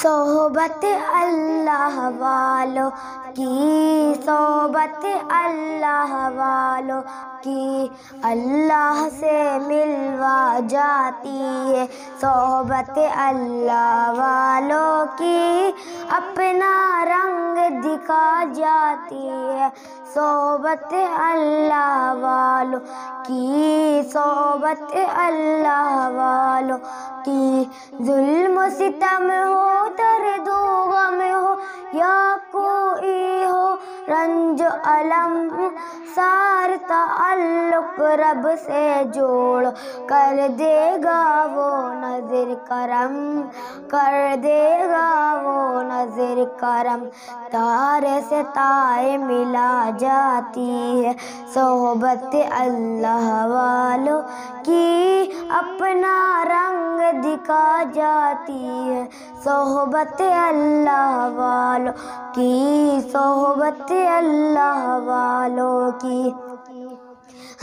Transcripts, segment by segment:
صحبت اللہ والوں کی، صحبت اللہ والوں کی اللہ سے ملوا جاتی ہے، صحبت اللہ والوں کی اپنا رنگ دکھا جاتی ہے، صحبت اللہ والوں کی، صحبت اللہ والوں کی۔ ظلم و ستم ہو، درد و غم ہو، یا کوئی ہو رنج و الم، سار تعلق رب سے جوڑ کر دے گا وہ نظر کرم، کر دے گا وہ نظر کرم۔ تارے سے تارے ملا جاتی ہے، صحبت اللہ والوں کی اپنا رنگ دکھا جاتی ہے، صحبت اللہ والوں کی، صحبت اللہ والوں کی۔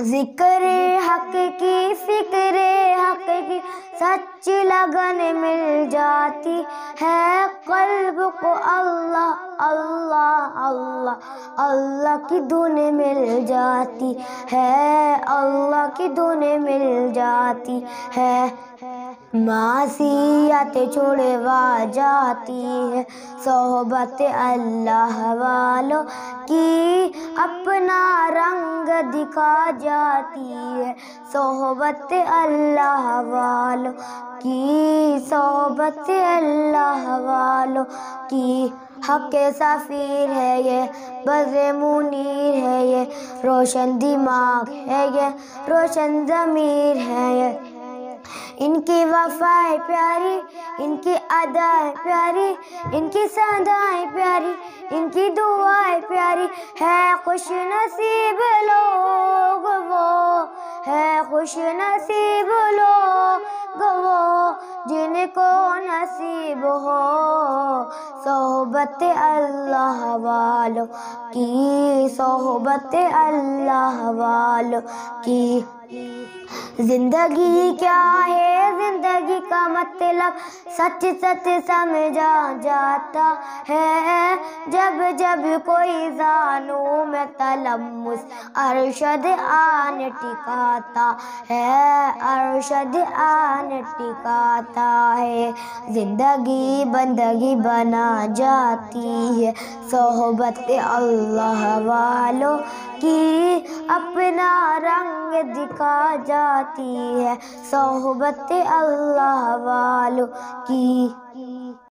ذکر حق کی، فکر حق کی سچی لگن مل جاتی ہے، قلب کو اللہ اللہ اللہ اللہ کی دھن مل جاتی ہے، اللہ کی دھن مل جاتی ہے۔ معصیت چھڑوا جاتی ہے، صحبت اللہ والوں کی اپنا رنگ دکھا جاتی ہے، صحبت اللہ والوں کی، صحبت اللہ والوں کی۔ حق سفیر ہے یہ، بزم منیر ہے یہ، روشن دماغ ہے یہ، روشن ضمیر ہے یہ۔ ان کی وفائیں پیاری، ان کی ادائیں پیاری، ان کی صدائیں پیاری، ان کی دعائیں پیاری، ہے خوش نصیب لوگ وہ، ہے خوش نصیب لوگ وہ جن کو نصیب ہو صحبت اللہ والوں کی، صحبت اللہ والوں کی۔ زندگی کیا ہے، زندگی کا مطلب سچ سچ سمجھا جاتا ہے، جب جب کوئی زانوں میں تلمس ارشد آن ٹکاتا ہے، ارشد آن ٹکاتا ہے۔ زندگی بندگی بنا جاتی ہے، صحبت اللہ والوں کی اپنا رنگ دکھا جاتی ہے، صحبت اللہ والوں کی۔